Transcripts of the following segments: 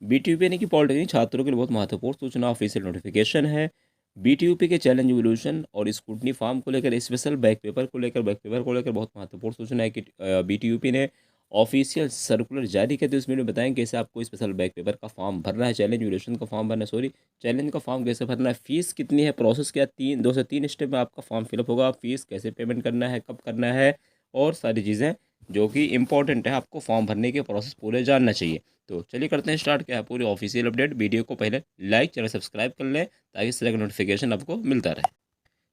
BTUP यानी कि polytechnic छात्रों के लिए बहुत महत्वपूर्ण सूचना, ऑफिशियल नोटिफिकेशन है। बीटीयूपी के चैलेंज इवोल्यूशन और स्क्रूटनी फॉर्म को लेकर, स्पेशल बैक पेपर को लेकर बहुत महत्वपूर्ण सूचना है कि बीटीयूपी ने ऑफिशियल सर्कुलर जारी किया। तो इस वीडियो में बताएं कैसे आपको स्पेशल बैक पेपर का फॉर्म भरना है, चैलेंज इवोल्यूशन का फॉर्म भरना है, सॉरी चैलेंज का फॉर्म कैसे भरना है, फीस कितनी है, प्रोसेस क्या, 2 से 3 स्टेप में आपका फॉर्म फिलअप होगा, फीस कैसे पेमेंट करना है, कब करना है, और सारी चीज़ें जो कि इंपॉर्टेंट है, आपको फॉर्म भरने के प्रोसेस पूरे जानना चाहिए। तो चलिए करते हैं स्टार्ट। क्या है पूरी ऑफिशियल अपडेट। वीडियो को पहले लाइक, चैनल सब्सक्राइब कर लें ताकि इस तरह का नोटिफिकेशन आपको मिलता रहे।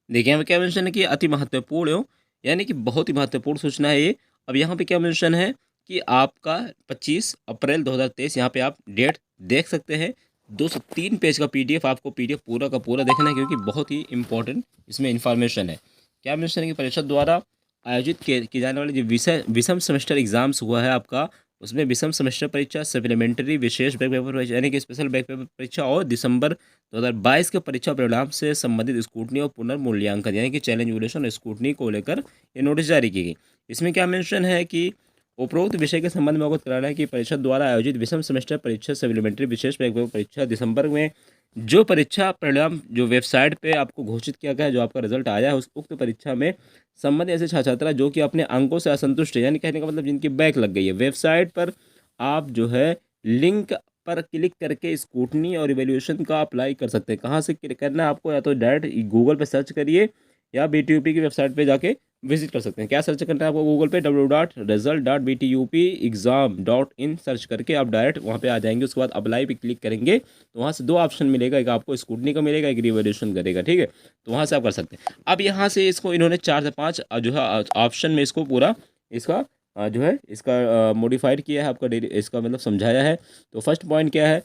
देखिए यहाँ पे क्या मेंशन है कि अति महत्वपूर्ण हो, यानी कि बहुत ही महत्वपूर्ण सूचना है ये। अब यहाँ पे क्या मेंशन है कि आपका 25 अप्रैल 2023, यहाँ पे आप डेट देख सकते हैं। 203 पेज का पीडीएफ, आपको पीडीएफ पूरा का पूरा देखना है क्योंकि बहुत ही इंपॉर्टेंट इसमें इंफॉर्मेशन है। क्या मेंशन है कि परिषद द्वारा आयोजित की जाने वाली जो विषम सेमेस्टर एग्जाम्स हुआ है आपका, उसमें विषम सेमेस्टर परीक्षा, सप्लीमेंट्री विशेष बैक पेपर परीक्षा यानी कि स्पेशल बैक पेपर परीक्षा और दिसंबर 2022 के परीक्षा परिणाम से संबंधित स्क्रूटनी और पुनर्मूल्यांकन यानी कि चैलेंज इवोल्यूशन और स्क्रूटनी को लेकर ये नोटिस जारी की गई। इसमें क्या मेंशन है कि उपरोक्त विषय के संबंध में अवगत कराना है कि परिषद द्वारा आयोजित विषम सेमेस्टर परीक्षा, सप्लीमेंट्री विशेष बैक पेपर परीक्षा दिसंबर में जो परीक्षा परिणाम जो वेबसाइट पे आपको घोषित किया गया है, जो आपका रिजल्ट आया है, उस उक्त परीक्षा में संबंधित ऐसे छात्र छात्रा जो कि अपने अंकों से असंतुष्ट है, यानी कहने का मतलब जिनकी बैक लग गई है, वेबसाइट पर आप जो है लिंक पर क्लिक करके स्कूटनी और इवैल्यूएशन का अप्लाई कर सकते हैं। कहाँ से करना है आपको, या तो डायरेक्ट गूगल पे सर्च करिए या बीटीयूपी की वेबसाइट पे जाके विजिट कर सकते हैं। क्या सर्च करना है आपको, गूगल पे www.result.btupexam.in सर्च करके आप डायरेक्ट वहाँ पे आ जाएंगे। उसके बाद अप्लाई पे क्लिक करेंगे तो वहाँ से 2 ऑप्शन मिलेगा, एक आपको स्कूटनी का मिलेगा, एक रिवैल्यूएशन करेगा, ठीक है। तो वहाँ से आप कर सकते हैं। अब यहाँ से इसको इन्होंने 4 से 5 जो है ऑप्शन में इसको पूरा इसका जो है इसका मॉडिफाइड किया है, आपका इसका मतलब समझाया है। तो फर्स्ट पॉइंट क्या है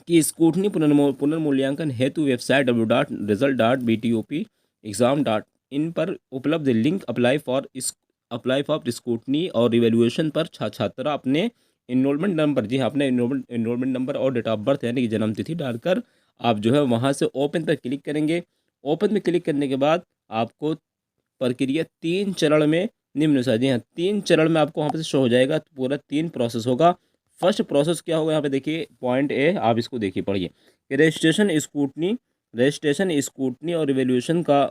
कि स्कूटनी पुनर्मूल्यांकन हेतु वेबसाइट www.result.btupexam.in पर उपलब्ध लिंक अप्लाई फॉर स्कूटनी और रिवैल्यूएशन पर छात्रा अपने इनरोलमेंट नंबर, जी हाँ, अपने इनरोलमेंट नंबर और डेट ऑफ बर्थ यानी कि जन्म तिथि डालकर आप जो है वहाँ से ओपन पर क्लिक करेंगे। ओपन में क्लिक करने के बाद आपको प्रक्रिया 3 चरण में निम्नानुसार, जी हाँ 3 चरण में आपको वहाँ पे शो हो जाएगा। तो पूरा 3 प्रोसेस होगा। फर्स्ट प्रोसेस क्या होगा, यहाँ पे देखिए पॉइंट ए, आप इसको देखिए पढ़िए कि रजिस्ट्रेशन स्कूटनी और रिवैल्यूएशन का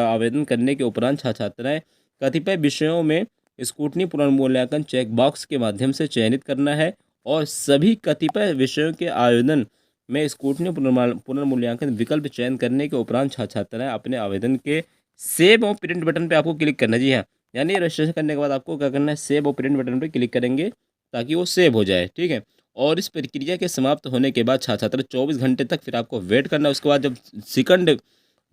आवेदन करने के उपरांत छात्राएं कतिपय विषयों में स्कूटनी पुनर्मूल्यांकन चेकबॉक्स के माध्यम से चयनित करना है और सभी कतिपय विषयों के आवेदन में स्कूटनी पुनर्मूल्यांकन विकल्प चयन करने के उपरांत छात्राएं अपने आवेदन के सेव और प्रिंट बटन पे आपको क्लिक करना है। जी हाँ, यानी रजिस्ट्रेशन करने के बाद आपको क्या करना है, सेव और प्रिंट बटन पे क्लिक करेंगे ताकि वो सेव हो जाए, ठीक है। और इस प्रक्रिया के समाप्त होने के बाद छात्र 24 घंटे तक फिर आपको वेट करना है। उसके बाद जब सेकंड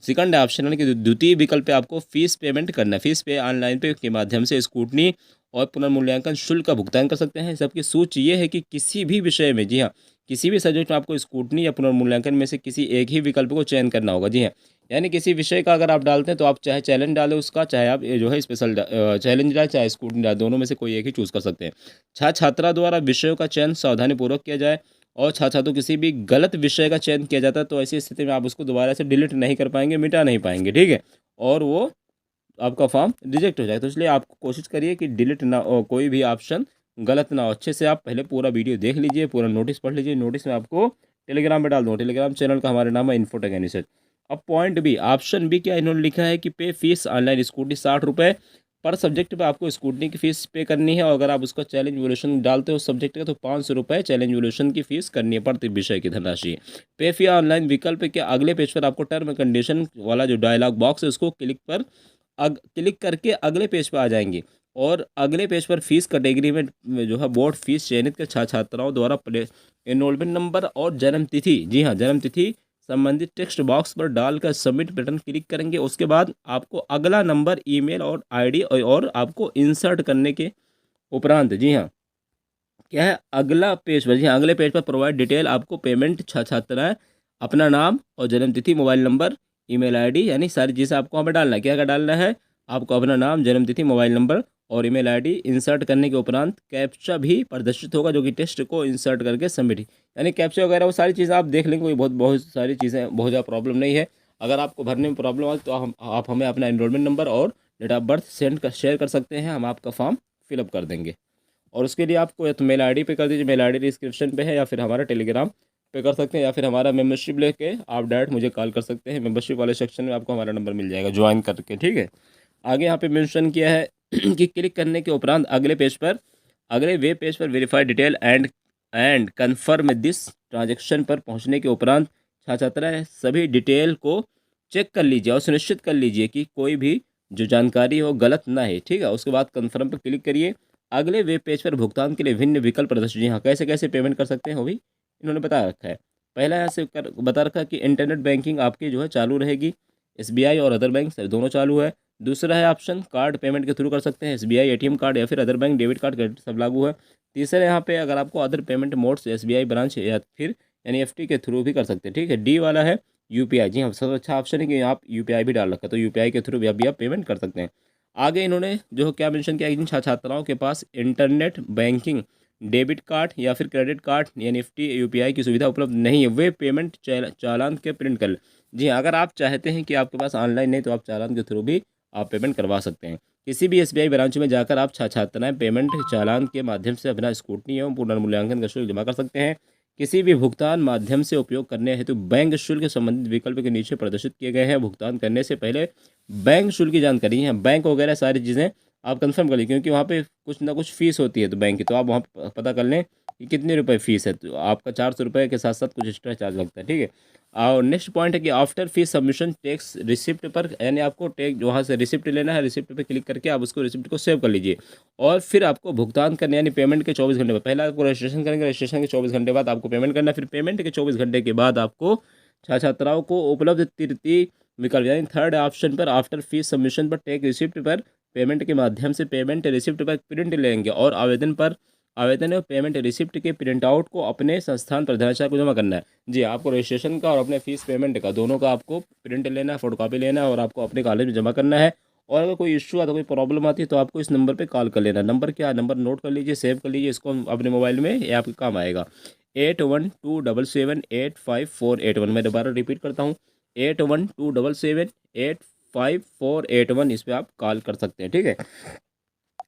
सेकंड ऑप्शन यानी कि द्वितीय विकल्प पे आपको फीस पेमेंट करना है। फीस पे ऑनलाइन पे के माध्यम से स्कूटनी और पुनर्मूल्यांकन शुल्क का भुगतान कर सकते हैं। सबकी सूच ये है कि किसी भी विषय में, जी हाँ, किसी भी सब्जेक्ट में आपको स्कूटनी या पुनर्मूल्यांकन में से किसी एक ही विकल्प को चयन करना होगा। जी हाँ, यानी किसी विषय का अगर आप डालते हैं तो आप चाहे चैलेंज डालें उसका, चाहे आप ये जो है स्पेशल चैलेंज डालें, चाहे स्कूटनी डालें, दोनों में से कोई एक ही चूज़ कर सकते हैं। छात्रा द्वारा विषयों का चयन सावधानीपूर्वक किया जाए और छात्रा किसी भी गलत विषय का चयन किया जाता है तो ऐसी स्थिति में आप उसको दोबारा से डिलीट नहीं कर पाएंगे, मिटा नहीं पाएंगे, ठीक है। और वो आपका फॉर्म रिजेक्ट हो जाए। तो इसलिए आप कोशिश करिए कि डिलीट ना हो, कोई भी ऑप्शन गलत ना हो। अच्छे से आप पहले पूरा वीडियो देख लीजिए, पूरा नोटिस पढ़ लीजिए। नोटिस में आपको टेलीग्राम में डाल दूँ, टेलीग्राम चैनल का हमारा नाम है इन्फोटेक एनिसर्च। अब पॉइंट बी, ऑप्शन बी क्या इन्होंने लिखा है कि पे फीस ऑनलाइन स्कूटी 60 रुपये पर सब्जेक्ट पे आपको स्कूटनी की फीस पे करनी है, और अगर आप उसका चैलेंज वोल्यूशन डालते हो सब्जेक्ट का तो 500 रुपये चैलेंज वोल्यूशन की फीस करनी है, प्रति विषय की धनराशि। पे फी ऑनलाइन विकल्प के अगले पेज पर आपको टर्म एंड कंडीशन वाला जो डायलॉग बॉक्स है उसको क्लिक करके अगले पेज पर आ जाएंगे। और अगले पेज पर फीस कैटेगरी में जो है बोर्ड फीस चयनित के छात्राओं द्वारा एनरोलमेंट नंबर और जन्म तिथि, जी हाँ जन्म तिथि संबंधित टेक्स्ट बॉक्स पर डालकर सबमिट बटन क्लिक करेंगे। उसके बाद आपको अगला नंबर, ईमेल और आईडी और आपको इंसर्ट करने के उपरांत, जी हाँ, क्या है अगला पेज पर, जी हाँ अगले पेज पर प्रोवाइड डिटेल, आपको पेमेंट छात्राएं अपना नाम और जन्म तिथि, मोबाइल नंबर, ईमेल आईडी यानी सारी चीज़ें आपको वहाँ पर डालना है। क्या क्या डालना है, आपको अपना नाम, जन्म तिथि, मोबाइल नंबर और ईमेल आईडी इंसर्ट करने के उपरांत कैप्चा भी प्रदर्शित होगा जो कि टेक्स्ट को इंसर्ट करके सबमिट, यानी कैप्चा वगैरह वो सारी चीज़ें आप देख लेंगे। कोई बहुत बहुत सारी चीज़ें, बहुत ज़्यादा प्रॉब्लम नहीं है। अगर आपको भरने में प्रॉब्लम आए तो आप हमें अपना एनरोलमेंट नंबर और डेट ऑफ बर्थ शेयर कर सकते हैं, हम आपका फॉर्म फिलअप कर देंगे। और उसके लिए आपको या तो मेल आईडी पे कर दीजिए, मेल आईडी डिस्क्रिप्शन पे है, या फिर हमारा टेलीग्राम पे कर सकते हैं, या फिर हमारा मेंबरशिप लेके आप डायरेक्ट मुझे कॉल कर सकते हैं। मेंबरशिप वाले सेक्शन में आपको हमारा नंबर मिल जाएगा ज्वाइन करके, ठीक है। आगे यहाँ पे मेंशन किया है कि क्लिक करने के उपरांत अगले वेब पेज पर verify detail and confirm this transaction पर पहुँचने के उपरांत छात्र सभी डिटेल को चेक कर लीजिए और सुनिश्चित कर लीजिए कि कोई भी जो जानकारी हो गलत ना है, ठीक है। उसके बाद कन्फर्म पर क्लिक करिए। अगले वेब पेज पर भुगतान के लिए विभिन्न विकल्प प्रदर्शित, जी हाँ, कैसे कैसे पेमेंट कर सकते हैं वो भी इन्होंने बता रखा है। पहला यहाँ से बता रखा है कि इंटरनेट बैंकिंग आपकी जो है चालू रहेगी, एसबीआई और अदर बैंक दोनों चालू है। दूसरा है ऑप्शन कार्ड पेमेंट के थ्रू कर सकते हैं, एसबीआई एटीएम कार्ड या फिर other bank debit card credit सब लागू है। तीसरा यहाँ पे अगर आपको other payment modes SBI branch या फिर एनईएफटी के थ्रू भी कर सकते हैं, ठीक है। डी वाला है यूपीआई, जी हाँ, सबसे अच्छा ऑप्शन है कि आप यूपीआई भी डाल रखा है, तो यूपीआई के थ्रू भी आप पेमेंट कर सकते हैं। आगे इन्होंने जो क्या मेंशन किया, जिन छात्राओं के पास इंटरनेट बैंकिंग डेबिट कार्ड या फिर क्रेडिट कार्ड एनईएफटी यूपीआई की सुविधा उपलब्ध नहीं है, वे पेमेंट चालान के प्रिंट कर लें। जी हाँ, अगर आप चाहते हैं कि आपके पास ऑनलाइन नहीं तो आप चालान के थ्रू भी आप पेमेंट करवा सकते हैं। किसी भी एसबीआई ब्रांच में जाकर आप छात्राएं पेमेंट चालान के माध्यम से अपना स्कूटनी एवं पुनर्मूल्यांकन का शुल्क जमा कर सकते हैं। किसी भी भुगतान माध्यम से उपयोग करने हेतु बैंक शुल्क के संबंधित विकल्प के नीचे प्रदर्शित किए गए हैं। भुगतान करने से पहले बैंक शुल्क की जानकारी है, बैंक वगैरह सारी चीज़ें आप कंफर्म कर लीजिए, क्योंकि वहाँ पे कुछ ना कुछ फीस होती है तो बैंक की, तो आप वहाँ पता कर लें कि कितने रुपए फीस है। तो आपका 400 रुपये के साथ साथ कुछ एक्स्ट्रा चार्ज लगता है, ठीक है। और नेक्स्ट पॉइंट है कि after fees submission tax receipt पर, यानी आपको टैक्स वहाँ से रिसिप्ट लेना है, रिसिप्ट पे क्लिक करके आप उसको रिसिप्ट को सेव कर लीजिए और फिर आपको भुगतान करने यानी पेमेंट के 24 घंटे बाद, पहले आपको रजिस्ट्रेशन करेंगे, रजिस्ट्रेशन के 24 घंटे बाद आपको पेमेंट करना है, फिर पेमेंट के 24 घंटे के बाद आपको छात्राओं को उपलब्ध तृतीय विकल्प यानी थर्ड ऑप्शन पर आफ्टर फीस सबमिशन पर टैक्स रिसिप्ट पर पेमेंट के माध्यम से पेमेंट रिसिप्ट पर प्रिंट लेंगे और आवेदन और पेमेंट रिसिप्ट के प्रिंट आउट को अपने संस्थान प्रधानाचार्य को जमा करना है। जी, आपको रजिस्ट्रेशन का और अपने फीस पेमेंट का दोनों का आपको प्रिंट लेना है, फोटोकॉपी लेना है और आपको अपने कॉलेज में जमा करना है। और अगर कोई इश्यू आता, कोई प्रॉब्लम आती है तो आपको इस नंबर पे कॉल कर लेना। नंबर क्या है, नंबर नोट कर लीजिए, सेव कर लीजिए, इसको अपने मोबाइल में, ये आपके काम आएगा। 8127785481। मैं दोबारा रिपीट करता हूँ, 8127785481। इस पर आप कॉल कर सकते हैं, ठीक है।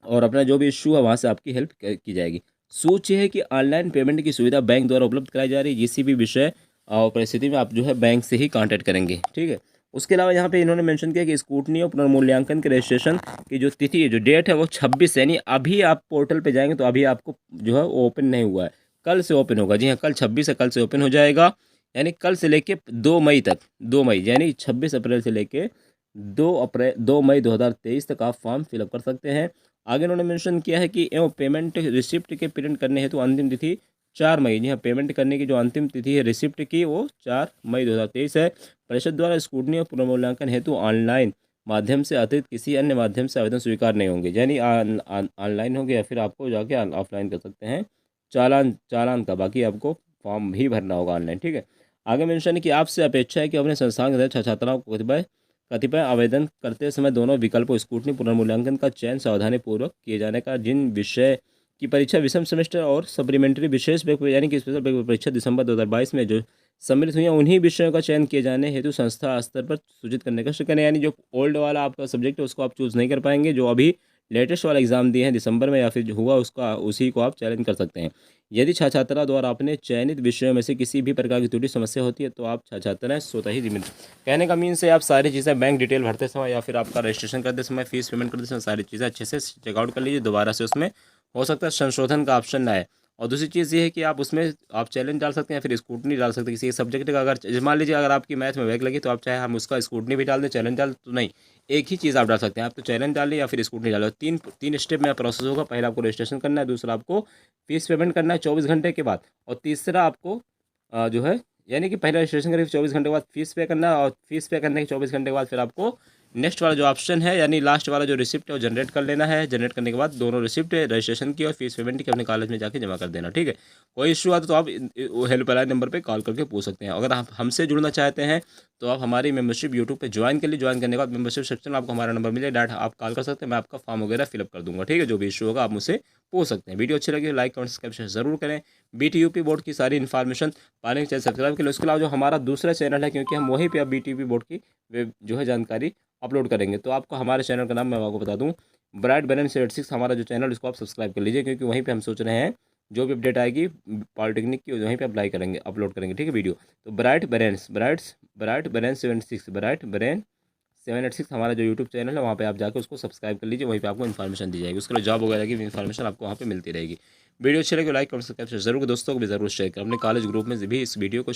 और अपना जो भी इशू है वहाँ से आपकी हेल्प की जाएगी। सोच ये है कि ऑनलाइन पेमेंट की सुविधा बैंक द्वारा उपलब्ध कराई जा रही है। किसी भी विषय और परिस्थिति में आप जो है बैंक से ही कांटेक्ट करेंगे, ठीक है। उसके अलावा यहाँ पे इन्होंने मेंशन किया कि स्कूटनी और पुनर्मूल्यांकन के रजिस्ट्रेशन की जो तिथि है, जो डेट है, वो 26 यानी अभी आप पोर्टल पे जाएंगे तो अभी आपको जो है ओपन नहीं हुआ है, कल से ओपन होगा। जी हाँ, कल 26 है, कल से ओपन हो जाएगा। यानी कल से लेके 2 मई तक, 2 मई यानी 26 अप्रैल से लेके 2 मई 2023 तक आप फॉर्म फिलअप कर सकते हैं। आगे उन्होंने मेंशन किया है कि एवं पेमेंट रिसिप्ट के प्रिंट करने हेतु अंतिम तिथि 4 मई। जी हाँ, पेमेंट करने की जो अंतिम तिथि है रिसिप्ट की वो 4 मई 2023 है। परिषद द्वारा स्कूटनी और पुनर्मूल्यांकन हेतु ऑनलाइन माध्यम से अतिरिक्त किसी अन्य माध्यम से आवेदन स्वीकार नहीं होंगे, यानी ऑनलाइन होंगे या फिर आपको जाके ऑफलाइन कर सकते हैं चालान का, बाकी आपको फॉर्म भी भरना होगा ऑनलाइन, ठीक है। आगे मेंशन है कि आपसे अपेक्षा है कि अपने संस्थान के तहत छात्राओं को कतिपय आवेदन करते समय दोनों विकल्पों स्कूटनी पुनर्मूल्यांकन का चयन सावधानीपूर्वक किए जाने का, जिन विषय की परीक्षा विषम सेमेस्टर और सप्लीमेंट्री विशेष पेपर यानी कि स्पेशल पेपर परीक्षा दिसंबर 2022 में जो सम्मिलित हुई हैं, उन्हीं विषयों का चयन किए जाने हेतु संस्था स्तर पर सूचित करने का करें। यानी जो ओल्ड वाला आपका सब्जेक्ट है उसको आप चूज़ नहीं कर पाएंगे, जो अभी लेटेस्ट वाला एग्जाम दिए हैं दिसंबर में या फिर जो हुआ उसका उसी को आप चैलेंज कर सकते हैं। यदि छात्रा द्वारा अपने चयनित विषयों में से किसी भी प्रकार की त्रुटि समस्या होती है तो आप छात्राएं स्वतः ही जिम्मेदार। कहने का मीन से आप सारी चीज़ें बैंक डिटेल भरते समय या फिर आपका रजिस्ट्रेशन करते समय, फीस पेमेंट करते समय सारी चीज़ें अच्छे से चेकआउट कर लीजिए। दोबारा से उसमें हो सकता है संशोधन का ऑप्शन ना आए। और दूसरी चीज़ ये है कि आप उसमें आप चैलेंज डाल सकते हैं, फिर स्कूटनी डाल सकते हैं किसी सब्जेक्ट का। अगर मान लीजिए अगर आपकी मैथ में बैक लगी तो आप चाहे हम उसका स्कूटनी भी डाल दें, चैलेंज डाल तो नहीं, एक ही चीज़ आप डाल सकते हैं। आप तो चैलेंज डालिए या फिर स्कूटनी डालो, तीन स्टेप में प्रोसेस होगा। पहला आपको रजिस्ट्रेशन करना है, दूसरा आपको फीस पेमेंट करना है 24 घंटे के बाद, और तीसरा आपको जो है यानी कि पहले रजिस्ट्रेशन करके 24 घंटे के बाद फीस पे करना है, और फीस पे करने के 24 घंटे के बाद फिर आपको नेक्स्ट वाला जो ऑप्शन है यानी लास्ट वाला जो रिसिप्ट है वो जनरेट कर लेना है। जनरेट करने के बाद दोनों रिसिप्ट रजिस्ट्रेशन की और फीस पेमेंट की अपने कॉलेज में जाके जमा कर देना, ठीक है। कोई इशू आता तो आप हेल्पलाइन नंबर पे कॉल करके पूछ सकते हैं। अगर आप हमसे जुड़ना चाहते हैं तो आप हमारी मेंबरशिप यूट्यूब पे ज्वाइन कर लीजिए। ज्वाइन करने के बाद मेंबरशिप सेक्शन में आपको हमारा नंबर मिलेगा, डायरेक्ट आप कॉल कर सकते हैं, मैं आपका फॉर्म वगैरह फिलअप कर दूंगा, ठीक है। जो भी इशू होगा आप मुझसे पूछ सकते हैं। वीडियो अच्छी लगी लाइक कमेंट सब्सक्राइब जरूर करें। BTUP बोर्ड की सारी इन्फॉर्मेशन पाने के चैनल सब्सक्राइब के लिए। उसके अलावा जो हमारा दूसरा चैनल है, क्योंकि हम वहीं पे अब BTUP बोर्ड की जो है जानकारी अपलोड करेंगे, तो आपको हमारे चैनल का नाम मैं आपको बता दूं, ब्राइट ब्रेन 76 हमारा जो चैनल, उसको आप सब्सक्राइब कर लीजिए, क्योंकि वहीं पे हम सोच रहे हैं जो भी अपडेट आएगी पॉलिटेक्निक की वहीं पे अप्लाई करेंगे, अपलोड करेंगे, ठीक है वीडियो। तो ब्राइट ब्रेन 76 ब्राइट ब्रेन 786 हमारा जो यूट्यूब चैनल है, वहाँ पे आप जाकर उसको सब्सक्राइब कर लीजिए, वहीं पे आपको इन्फॉर्मेशन दी जाएगी, उसके लिए जॉब वगैरह की भी इन्फॉर्मेशन आपको वहाँ पे मिलती रहेगी। वीडियो अच्छी लगे लाइक और सब्सक्राइब जरूर, दोस्तों को भी जरूर शेयर करें, अपने कॉलेज ग्रुप में भी इस वीडियो को